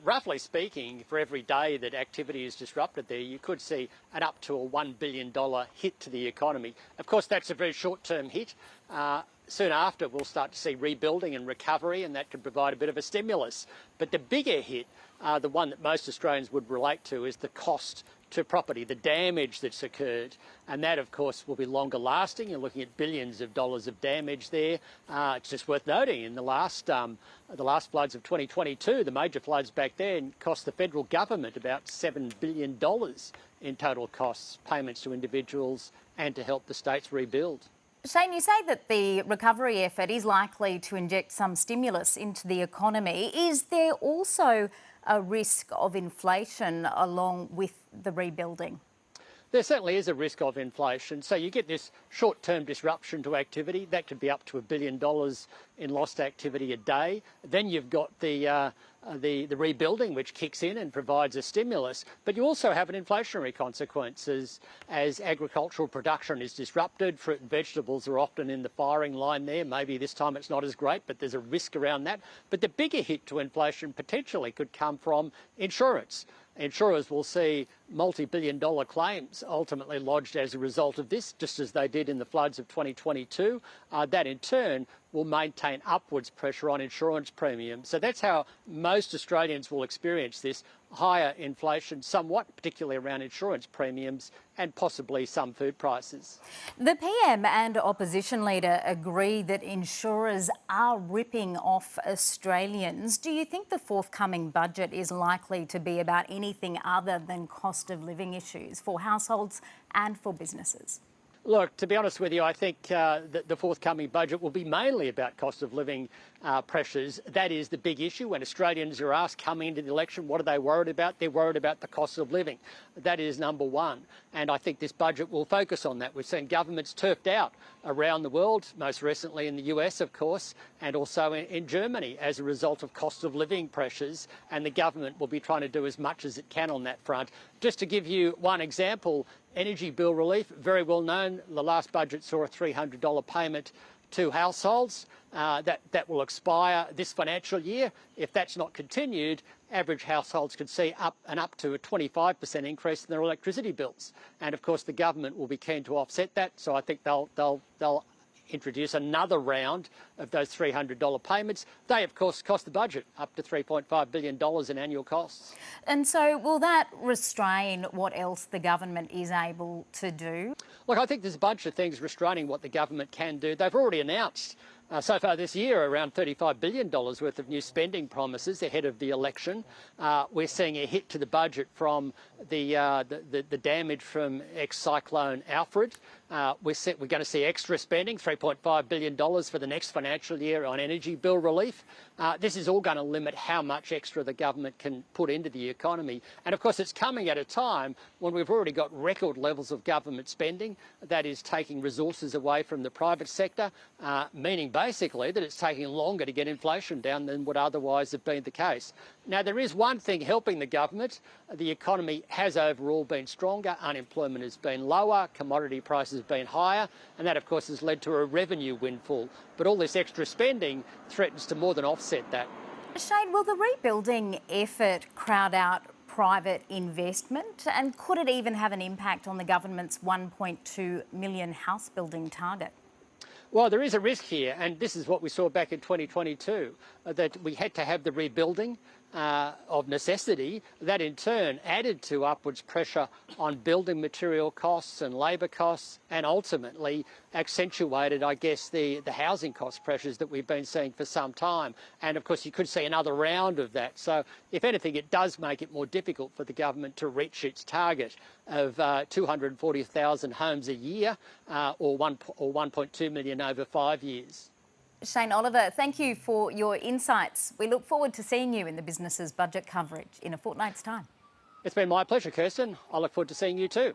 roughly speaking, for every day that activity is disrupted there, you could see an up to a $1 billion hit to the economy. Of course, that's a very short-term hit. Soon after, we'll start to see rebuilding and recovery, and that could provide a bit of a stimulus. But the bigger hit, the one that most Australians would relate to, is the cost to property, the damage that's occurred. And that, of course, will be longer lasting. You're looking at billions of dollars of damage there. It's just worth noting, in the last floods of 2022, the major floods back then cost the federal government about $7 billion in total costs, payments to individuals and to help the states rebuild. Shane, you say that the recovery effort is likely to inject some stimulus into the economy. Is there also a risk of inflation along with the rebuilding? There certainly is a risk of inflation. So you get this short-term disruption to activity. That could be up to $1 billion in lost activity a day. Then you've got the rebuilding, which kicks in and provides a stimulus. But you also have an inflationary consequence as agricultural production is disrupted. Fruit and vegetables are often in the firing line there. Maybe this time it's not as great, but there's a risk around that. But the bigger hit to inflation potentially could come from insurance. Insurers will see multi-billion-dollar claims ultimately lodged as a result of this, just as they did in the floods of 2022. That in turn will maintain upwards pressure on insurance premiums. So that's how most Australians will experience this: higher inflation, somewhat, particularly around insurance premiums and possibly some food prices. The PM and opposition leader agree that insurers are ripping off Australians. Do you think the forthcoming budget is likely to be about anything other than cost of living issues for households and for businesses? Look, to be honest with you, I think that the forthcoming budget will be mainly about cost of living pressures. That is the big issue. When Australians are asked coming into the election, what are they worried about? They're worried about the cost of living. That is number one. And I think this budget will focus on that. We've seen governments turfed out around the world, most recently in the US, of course, and also in Germany as a result of cost of living pressures. And the government will be trying to do as much as it can on that front. Just to give you one example, energy bill relief, very well known. The last budget saw a $300 payment to households. That will expire this financial year. If that's not continued, average households could see up to a 25% increase in their electricity bills. And of course, the government will be keen to offset that. So I think they'll introduce another round of those $300 payments. They, of course, cost the budget up to $3.5 billion in annual costs. And so will that restrain what else the government is able to do? Look, I think there's a bunch of things restraining what the government can do. They've already announced so far this year around $35 billion worth of new spending promises ahead of the election. We're seeing a hit to the budget from the damage from Ex-Cyclone Alfred. We're going to see extra spending, $3.5 billion for the next financial year on energy bill relief. This is all going to limit how much extra the government can put into the economy. And of course, it's coming at a time when we've already got record levels of government spending. That is taking resources away from the private sector, meaning basically that it's taking longer to get inflation down than would otherwise have been the case. Now, there is one thing helping the government. The economy has overall been stronger, unemployment has been lower, commodity prices have been higher, and that, of course, has led to a revenue windfall. But all this extra spending threatens to more than offset that. Shane, will the rebuilding effort crowd out private investment, and could it even have an impact on the government's 1.2 million house building target? Well, there is a risk here, and this is what we saw back in 2022, that we had to have the rebuilding of necessity. That in turn added to upwards pressure on building material costs and labour costs, and ultimately accentuated, I guess, the housing cost pressures that we've been seeing for some time. And of course, you could see another round of that. So if anything, it does make it more difficult for the government to reach its target of 240,000 homes a year, or 1.2 million over 5 years. Shane Oliver, thank you for your insights. We look forward to seeing you in the business's budget coverage in a fortnight's time. It's been my pleasure, Kirsten. I look forward to seeing you too.